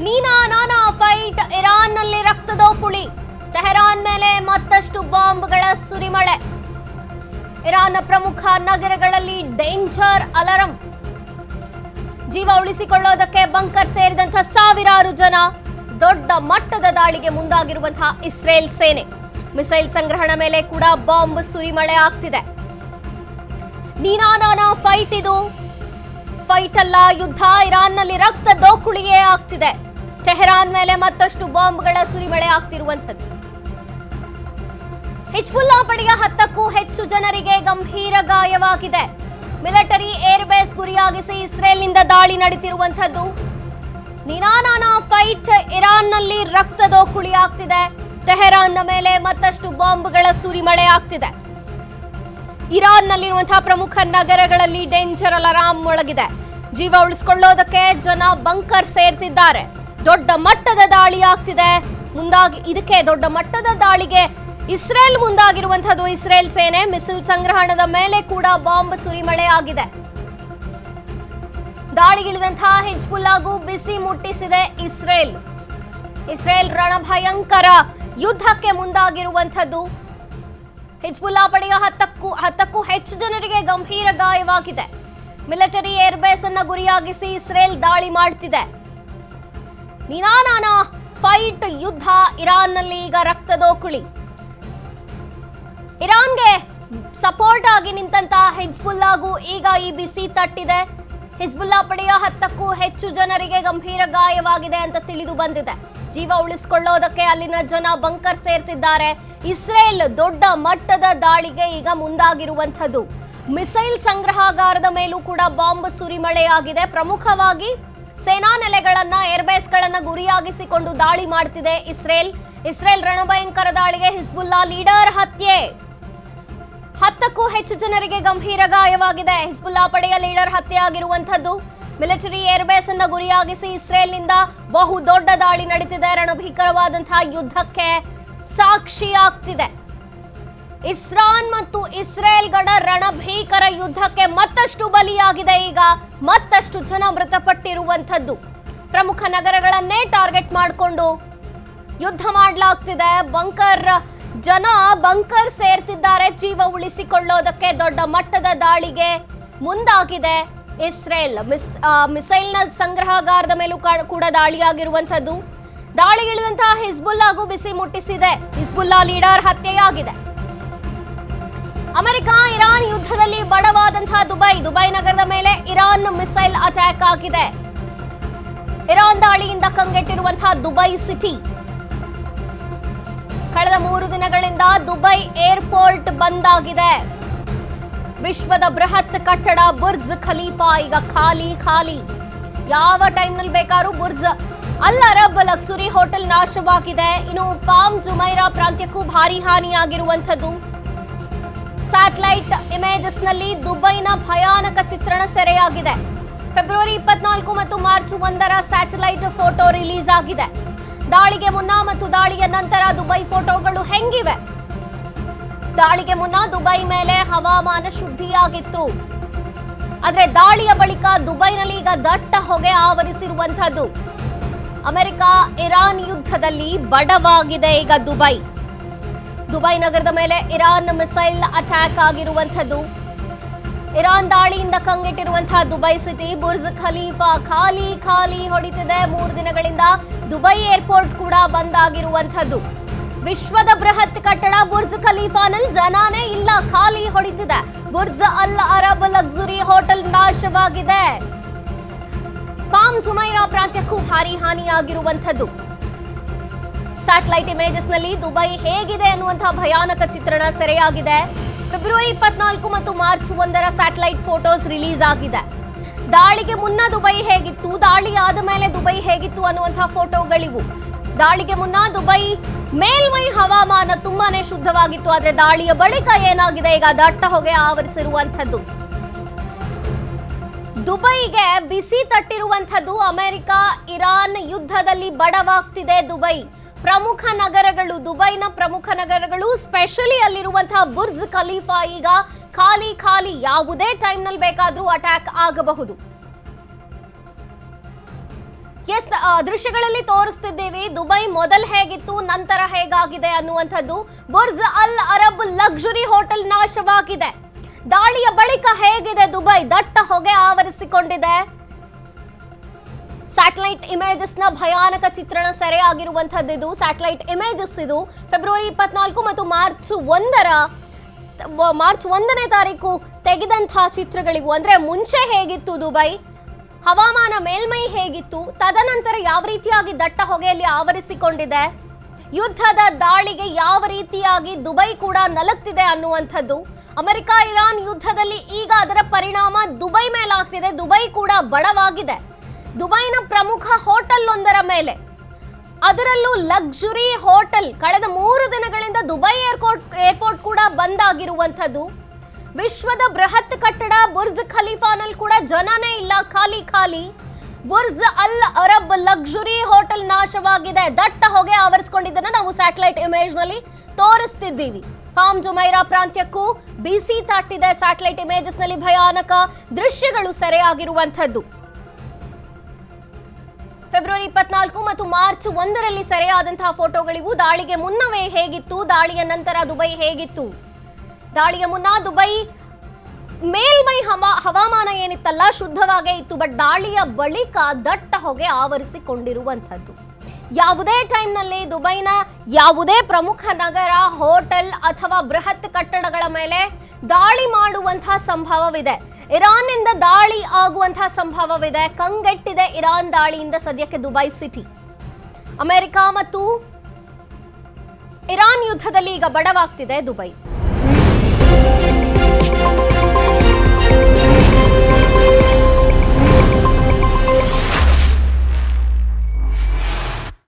ನೀನಾ ನಾನಾ fight, ಇರಾನ್ನಲ್ಲಿ ರಕ್ತದೋಕುಳಿ, Tehran ಮೇಲೆ ಮತ್ತಷ್ಟು ಬಾಂಬ್ಗಳ ಸುರಿಮಳೆ. ಇರಾನ್ನ ಪ್ರಮುಖ ನಗರಗಳಲ್ಲಿ ಡೇಂಜರ್ ಅಲಾರಂ. ಜೀವ ಉಳಿಸಿಕೊಳ್ಳೋದಕ್ಕೆ ಬಂಕರ್ ಸೇರಿದಂತಹ ಸಾವಿರಾರು ಜನ. ದೊಡ್ಡ ಮಟ್ಟದ ದಾಳಿಗೆ ಮುಂದಾಗಿರುವಂತಹ ಇಸ್ರೇಲ್ ಸೇನೆ. ಮಿಸೈಲ್ ಸಂಗ್ರಹಣ ಮೇಲೆ ಕೂಡ ಬಾಂಬ್ ಸುರಿಮಳೆ ಆಗ್ತಿದೆ. ನೀನಾ ನಾನಾ ಫೈಟ್, ಇದು ಫೈಟ್ ಅಲ್ಲ, ಯುದ್ಧ. ಇರಾನ್ನಲ್ಲಿ ರಕ್ತ ದೋಕುಳಿಯೇ ಆಗ್ತಿದೆ. ಟೆಹರಾನ್ ಮೇಲೆ ಮತ್ತಷ್ಟು ಬಾಂಬ್ಗಳ ಸುರಿಮಳೆ ಆಗ್ತಿರುವಂಥದ್ದು. ಹಿಜ್ಬುಲ್ಲಾ ಪಡೆಯ 10ಕ್ಕೂ ಹೆಚ್ಚು ಜನರಿಗೆ ಗಂಭೀರ ಗಾಯವಾಗಿದೆ. ಮಿಲಿಟರಿ ಏರ್ಬೇಸ್ ಗುರಿಯಾಗಿಸಿ ಇಸ್ರೇಲ್ನಿಂದ ದಾಳಿ ನಡೆದಿರುವಂಥದ್ದು. ನೀನಾ ನಾನಾ ಫೈಟ್, ಇರಾನ್ನಲ್ಲಿ ರಕ್ತ ದೋಕುಳಿ ಆಗ್ತಿದೆ. ಟೆಹರಾನ್ನ ಮೇಲೆ ಮತ್ತಷ್ಟು ಬಾಂಬ್ಗಳ ಸುರಿಮಳೆ ಆಗ್ತಿದೆ. ಇರಾನ್ನಲ್ಲಿರುವಂತಹ ಪ್ರಮುಖ ನಗರಗಳಲ್ಲಿ ಡೇಂಜರ್ ಅಲಾರಾಂ ಮೊಳಗಿದೆ. ಜೀವ ಉಳಿಸಿಕೊಳ್ಳೋದಕ್ಕೆ ಜನ ಬಂಕರ್ ಸೇರ್ತಿದ್ದಾರೆ. ದೊಡ್ಡ ಮಟ್ಟದ ದಾಳಿ ಆಗ್ತಿದೆ. ಇದಕ್ಕೆ ದೊಡ್ಡ ಮಟ್ಟದ ದಾಳಿಗೆ ಇಸ್ರೇಲ್ ಮುಂದಾಗಿರುವಂತಹದ್ದು. ಇಸ್ರೇಲ್ ಸೇನೆ ಮಿಸೈಲ್ ಸಂಗ್ರಹಣದ ಮೇಲೆ ಕೂಡ ಬಾಂಬ್ ಸುರಿಮಳೆ ಆಗಿದೆ. ದಾಳಿಗಿಳಿದಂತಹ ಹಿಜ್ಬುಲ್ಲಾಗೂ ಬಿಸಿ ಮುಟ್ಟಿಸಿದೆ ಇಸ್ರೇಲ್. ಇಸ್ರೇಲ್ ರಣಭಯಂಕರ ಯುದ್ಧಕ್ಕೆ ಮುಂದಾಗಿರುವಂಥದ್ದು. ಹಿಜ್ಬುಲ್ಲಾ ಪಡೆಯ 10ಕ್ಕೂ ಹೆಚ್ಚು ಜನರಿಗೆ ಗಂಭೀರ ಗಾಯವಾಗಿದೆ. ಮಿಲಿಟರಿ ಏರ್ಬೇಸ್ ಅನ್ನ ಗುರಿಯಾಗಿಸಿ ಇಸ್ರೇಲ್ ದಾಳಿ ಮಾಡ್ತಿದೆ. ನೀನಾ ನಾನಾ ಫೈಟ್, ಯುದ್ಧ. ಇರಾನ್ನಲ್ಲಿ ಈಗ ರಕ್ತದೋಕುಳಿ. ಇರಾನ್ಗೆ ಸಪೋರ್ಟ್ ಆಗಿ ನಿಂತಹ ಹಿಜ್ಬುಲ್ಲಾಗೂ ಈಗ ಈ ಬಿಸಿ ತಟ್ಟಿದೆ. ಹಿಜ್ಬುಲ್ಲಾ ಪಡೆಯ 10ಕ್ಕೂ ಹೆಚ್ಚು ಜನರಿಗೆ ಗಂಭೀರ ಗಾಯವಾಗಿದೆ ಅಂತ ತಿಳಿದು ಬಂದಿದೆ. ಜೀವ ಉಳಿಸಿಕೊಳ್ಳೋದಕ್ಕೆ ಅಲ್ಲಿನ ಜನ ಬಂಕರ್ ಸೇರ್ತಿದ್ದಾರೆ. ಇಸ್ರೇಲ್ ದೊಡ್ಡ ಮಟ್ಟದ ದಾಳಿಗೆ ಈಗ ಮುಂದಾಗಿರುವಂಥದ್ದು. ಮಿಸೈಲ್ ಸಂಗ್ರಹಾಗಾರದ ಮೇಲೂ ಕೂಡ ಬಾಂಬ್ ಸುರಿಮಳೆಯಾಗಿದೆ. ಪ್ರಮುಖವಾಗಿ ಸೇನಾ ನೆಲೆಗಳನ್ನ, ಏರ್ಬೇಸ್ಗಳನ್ನ ಗುರಿಯಾಗಿಸಿಕೊಂಡು ದಾಳಿ ಮಾಡ್ತಿದೆ ಇಸ್ರೇಲ್ ರಣಭಯಂಕರ ದಾಳಿಗೆ ಹಿಜ್ಬುಲ್ಲಾ ಲೀಡರ್ ಹತ್ಯೆ. 10ಕ್ಕೂ ಹೆಚ್ಚು ಜನರಿಗೆ ಗಂಭೀರ ಗಾಯವಾಗಿದೆ. ಹಿಜ್ಬುಲ್ಲಾ ಪಡೆಯ ಲೀಡರ್ ಹತ್ಯೆ ಆಗಿರುವಂಥದ್ದು. ಮಿಲಿಟರಿ ಏರ್ಬೇಸ್ ಅನ್ನ ಗುರಿಯಾಗಿಸಿ ಇಸ್ರೇಲ್ನಿಂದ ಬಹು ದೊಡ್ಡ ದಾಳಿ ನಡೀತಿದೆ. ರಣಭೀಕರವಾದಂತಹ ಯುದ್ಧಕ್ಕೆ ಸಾಕ್ಷಿಯಾಗ್ತಿದೆ. ಇಸ್ರಾನ್ ಮತ್ತು ಇಸ್ರೇಲ್ಗಳ ರಣಭೀಕರ ಯುದ್ಧಕ್ಕೆ ಮತ್ತಷ್ಟು ಬಲಿಯಾಗಿದೆ. ಈಗ ಮತ್ತಷ್ಟು ಜನ ಮೃತಪಟ್ಟಿರುವಂಥದ್ದು. ಪ್ರಮುಖ ನಗರಗಳನ್ನೇ ಟಾರ್ಗೆಟ್ ಮಾಡಿಕೊಂಡು ಯುದ್ಧ ಮಾಡಲಾಗ್ತಿದೆ. ಜನ ಬಂಕರ್ ಸೇರ್ತಿದ್ದಾರೆ. ಜೀವ ಉಳಿಸಿಕೊಳ್ಳೋದಕ್ಕೆ ದೊಡ್ಡ ಮಟ್ಟದ ದಾಳಿಗೆ ಮುಂದಾಗಿದೆ ಇಸ್ರೇಲ್. ಮಿಸೈಲ್ನ ಸಂಗ್ರಹಾಗಾರದ ಮೇಲೂ ಕೂಡ ದಾಳಿಯಾಗಿರುವಂಥದ್ದು. ದಾಳಿಗಿಳಿದಂತಹ ಹಿಜ್ಬುಲ್ಲಾಗೂ ಬಿಸಿ ಮುಟ್ಟಿಸಿದೆ. ಹಿಜ್ಬುಲ್ಲಾ ಲೀಡರ್ ಹತ್ಯೆಯಾಗಿದೆ. ಅಮೆರಿಕ ಇರಾನ್ ಯುದ್ಧದಲ್ಲಿ ಬಡವಾದಂತಹ ದುಬೈ ನಗರದ ಮೇಲೆ ಇರಾನ್ ಮಿಸೈಲ್ ಅಟ್ಯಾಕ್ ಆಗಿದೆ. ಇರಾನ್ ದಾಳಿಯಿಂದ ಕಂಗೆಟ್ಟಿರುವಂತಹ ದುಬೈ ಸಿಟಿ. ಕಳೆದ 3 ದಿನಗಳಿಂದ ದುಬೈ ಏರ್ಪೋರ್ಟ್ ಬಂದ್ ಆಗಿದೆ. ವಿಶ್ವದ ಬೃಹತ್ ಕಟ್ಟಡ ಬುರ್ಜ್ ಖಲೀಫಾ ಈಗ ಖಾಲಿ. ಯಾವ ಟೈಮ್ನಲ್ಲಿ ಬೇಕಾದ್ರೂ ಬುರ್ಜ್ ಅಲ್ ಅರಬ್ ಲಕ್ಸುರಿ ಹೋಟೆಲ್ ನಾಶವಾಗಿದೆ. ಇನ್ನು ಪಾಮ್ ಜುಮೈರಾ ಪ್ರಾಂತ್ಯಕ್ಕೂ ಭಾರಿ ಹಾನಿಯಾಗಿರುವಂಥದ್ದು. ಸ್ಯಾಟಲೈಟ್ ಇಮೇಜಸ್ ನಲ್ಲಿ ದುಬೈನ ಭಯಾನಕ ಚಿತ್ರಣ ಸೆರೆಯಾಗಿದೆ. ಫೆಬ್ರವರಿ 24 ಮತ್ತು ಮಾರ್ಚ್ 1ರ ಸ್ಯಾಟಲೈಟ್ ಫೋಟೋ ರಿಲೀಸ್ ಆಗಿದೆ. ದಾಳಿಗೆ ಮುನ್ನ ಮತ್ತು ದಾಳಿಯ ನಂತರ ದುಬೈ ಫೋಟೋಗಳು ಹೆಂಗಿವೆ? ದಾಳಿಗೆ ಮುನ್ನ ದುಬೈ ಮೇಲೆ ಹವಾಮಾನ ಶುದ್ಧಿಯಾಗಿತ್ತು. ಆದ್ರೆ ದಾಳಿಯ ಬಳಿಕ ದುಬೈನಲ್ಲಿ ಈಗ ದಟ್ಟ ಹೊಗೆ ಆವರಿಸಿರುವಂತಹದ್ದು. ಅಮೆರಿಕ ಇರಾನ್ ಯುದ್ಧದಲ್ಲಿ ಬಡವಾಗಿದೆ ಈಗ ದುಬೈ ನಗರದ ಮೇಲೆ ಇರಾನ್ ಮಿಸೈಲ್ ಅಟ್ಯಾಕ್ ಆಗಿರುವಂಥದ್ದು. ಇರಾನ್ ದಾಳಿಯಿಂದ ಕಂಗೆಟ್ಟಿರುವಂತಹ ದುಬೈ ಸಿಟಿ ಬುರ್ಜ್ ಖಲೀಫಾ ಖಾಲಿ ಹೊಡಿತಿದೆ. 3 ದಿನಗಳಿಂದ ದುಬೈ ಏರ್ಪೋರ್ಟ್ ಕೂಡ ಬಂದ್ ಆಗಿರುವಂಥದ್ದು. ವಿಶ್ವದ ಬೃಹತ್ ಕಟ್ಟಡ ಬುರ್ಜ್ ಖಲೀಫಾನಲ್ಲಿ ಜನನೇ ಇಲ್ಲ, ಖಾಲಿ ಹೊಡಿತಿದೆ. ಬುರ್ಜ್ ಅಲ್ ಅರಬ್ ಲಕ್ಸುರಿ ಹೋಟೆಲ್ ನಾಶವಾಗಿದೆ. ಪಾಮ್ ಜುಮೈರಾ ಪ್ರಾಂತ್ಯಕ್ಕೂ ಭಾರಿ ಹಾನಿಯಾಗಿರುವಂಥದ್ದು. ಸ್ಯಾಟಲೈಟ್ ಇಮೇಜಸ್ ನಲ್ಲಿ ದುಬೈ ಹೇಗಿದೆ ಅನ್ನುವಂತಹ ಭಯಾನಕ ಚಿತ್ರಣ ಸೆರೆಯಾಗಿದೆ. ಫೆಬ್ರವರಿ 24 ಮತ್ತು ಮಾರ್ಚ್ 1ರ ಸ್ಯಾಟಲೈಟ್ ಫೋಟೋಸ್ ರಿಲೀಸ್ ಆಗಿದೆ. ದಾಳಿಗೆ ಮುನ್ನ ದುಬೈ ಹೇಗಿತ್ತು, ದಾಳಿ ಆದ ಮೇಲೆ ದುಬೈ ಹೇಗಿತ್ತು ಅನ್ನುವಂತಹ ಫೋಟೋಗಳಿವು. ದಾಳಿಗೆ ಮುನ್ನ ದುಬೈ ಮೇಲ್ಮೈ ಹವಾಮಾನ ತುಂಬಾನೇ ಶುದ್ಧವಾಗಿತ್ತು. ಆದ್ರೆ ದಾಳಿಯ ಬಳಿಕ ಏನಾಗಿದೆ, ಈಗ ದಟ್ಟ ಹೊಗೆ ಆವರಿಸಿರುವಂಥದ್ದು. ದುಬೈಗೆ ಬಿಸಿ ತಟ್ಟಿರುವಂಥದ್ದು. ಅಮೆರಿಕ ಇರಾನ್ ಯುದ್ಧದಲ್ಲಿ ಬಡವಾಗ್ತಿದೆ ದುಬೈ. ಪ್ರಮುಖ ನಗರಗಳು, ದುಬೈನ ಪ್ರಮುಖ ನಗರಗಳು, ಸ್ಪೆಷಲಿ ಅಲ್ಲಿರುವಂತಹ ಬುರ್ಜ್ ಖಲೀಫಾ ಈಗ ಖಾಲಿ. ಯಾವುದೇ ಟೈಮ್ನಲ್ಲಿ ಬೇಕಾದ್ರೂ ಅಟ್ಯಾಕ್ ಆಗಬಹುದು. ಎಸ್, ದೃಶ್ಯಗಳಲ್ಲಿ ತೋರಿಸ್ತಿದ್ದೀವಿ ದುಬೈ ಮೊದಲು ಹೇಗಿತ್ತು ನಂತರ ಹೇಗಾಗಿದೆ ಅನ್ನುವಂಥದ್ದು. ಬುರ್ಜ್ ಅಲ್ ಅರಬ್ ಲಕ್ಸುರಿ ಹೋಟೆಲ್ ನಾಶವಾಗಿದೆ. ದಾಳಿಯ ಬಳಿಕ ಹೇಗಿದೆ ದುಬೈ? ದಟ್ಟ ಹೊಗೆ ಆವರಿಸಿಕೊಂಡಿದೆ. ಸ್ಯಾಟಲೈಟ್ ಇಮೇಜಸ್ ನ ಭಯಾನಕ ಚಿತ್ರಣ ಸೆರೆಯಾಗಿರುವಂತದ್ದು. ಇದು ಸ್ಯಾಟಲೈಟ್ ಇಮೇಜಸ್. ಇದು ಫೆಬ್ರವರಿ 24 ಮತ್ತು ಮಾರ್ಚ್ 1ನೇ ತಾರೀಕು ತೆಗೆದಂತಹ ಚಿತ್ರಗಳಿವು. ಅಂದ್ರೆ ಮುಂಚೆ ಹೇಗಿತ್ತು ದುಬೈ, ಹವಾಮಾನ ಮೇಲ್ಮೈ ಹೇಗಿತ್ತು, ತದನಂತರ ಯಾವ ರೀತಿಯಾಗಿ ದಟ್ಟ ಹೊಗೆಯಲ್ಲಿ ಆವರಿಸಿಕೊಂಡಿದೆ, ಯುದ್ಧದ ದಾಳಿಗೆ ಯಾವ ರೀತಿಯಾಗಿ ದುಬೈ ಕೂಡ ನಲಗ್ತಿದೆ ಅನ್ನುವಂಥದ್ದು. ಅಮೆರಿಕ ಇರಾನ್ ಯುದ್ಧದಲ್ಲಿ ಈಗ ಅದರ ಪರಿಣಾಮ ದುಬೈ ಮೇಲಾಗ್ತಿದೆ. ದುಬೈ ಕೂಡ ಬಡವಾಗಿದೆ. ದುಬೈನ ಪ್ರಮುಖ ಹೋಟೆಲ್ ಒಂದರ ಮೇಲೆ, ಅದರಲ್ಲೂ ಲಕ್ಸುರಿ ಹೋಟೆಲ್, ಕಳೆದ 3 ದಿನಗಳಿಂದ ದುಬೈ ಏರ್ಪೋರ್ಟ್ ಕೂಡ ಬಂದ್ ಆಗಿರುವಂಥದ್ದು. ವಿಶ್ವದ ಬೃಹತ್ ಕಟ್ಟಡ ಬುರ್ಜ್ ಖಲೀಫಾನಲ್ಲಿ ಕೂಡ ಜನನೇ ಇಲ್ಲ, ಖಾಲಿ ಖಾಲಿ. ಬುರ್ಜ್ ಅಲ್ ಅರಬ್ ಲಕ್ಸುರಿ ಹೋಟೆಲ್ ನಾಶವಾಗಿದೆ. ದಟ್ಟ ಹೊಗೆ ಆವರಿಸಿಕೊಂಡಿದ್ದನ್ನ ನಾವು ಸ್ಯಾಟಲೈಟ್ ಇಮೇಜ್ ನಲ್ಲಿ ತೋರಿಸ್ತಿದ್ದೀವಿ. ಪಾಮ್ ಜುಮೈರಾ ಪ್ರಾಂತ್ಯಕ್ಕೂ ಬಿಸಿ ತಟ್ಟಿದೆ. ಸ್ಯಾಟಲೈಟ್ ಇಮೇಜಸ್ ನಲ್ಲಿ ಭಯಾನಕ ದೃಶ್ಯಗಳು ಸೆರೆಯಾಗಿರುವಂಥದ್ದು. ಫೆಬ್ರವರಿ 24 ಮತ್ತು ಮಾರ್ಚ್ 1ರಲ್ಲಿ ಸೆರೆಯಾದಂತಹ ಫೋಟೋಗಳಿವು. ದಾಳಿಗೆ ಮುನ್ನವೇ ಹೇಗಿತ್ತು, ದಾಳಿಯ ನಂತರ ದುಬೈ ಹೇಗಿತ್ತು? ದಾಳಿಯ ಮುನ್ನ ದುಬೈ ಮೇಲ್ಮೈ ಹವಾಮಾನ ಏನಿತ್ತಲ್ಲ ಶುದ್ಧವಾಗೇ ಇತ್ತು. ಬಟ್ ದಾಳಿಯ ಬಳಿಕ ದಟ್ಟ ಹೊಗೆ ಆವರಿಸಿಕೊಂಡಿರುವಂಥದ್ದು. ಯಾವುದೇ ಟೈಮ್ನಲ್ಲಿ ದುಬೈನ ಯಾವುದೇ ಪ್ರಮುಖ ನಗರ, ಹೋಟೆಲ್ ಅಥವಾ ಬೃಹತ್ ಕಟ್ಟಡಗಳ ಮೇಲೆ ದಾಳಿ ಮಾಡುವಂತಹ ಸಂಭವವಿದೆ. ಇರಾನ್ನಿಂದ ದಾಳಿ ಆಗುವಂತಹ ಸಂಭವವಿದೆ. ಕಂಗೆಟ್ಟಿದೆ ಇರಾನ್ ದಾಳಿಯಿಂದ ಸದ್ಯಕ್ಕೆ ದುಬೈ ಸಿಟಿ. ಅಮೆರಿಕ ಮತ್ತು ಇರಾನ್ ಯುದ್ಧದಲ್ಲಿ ಈಗ ಬಡವಾಗ್ತಿದೆ ದುಬೈ.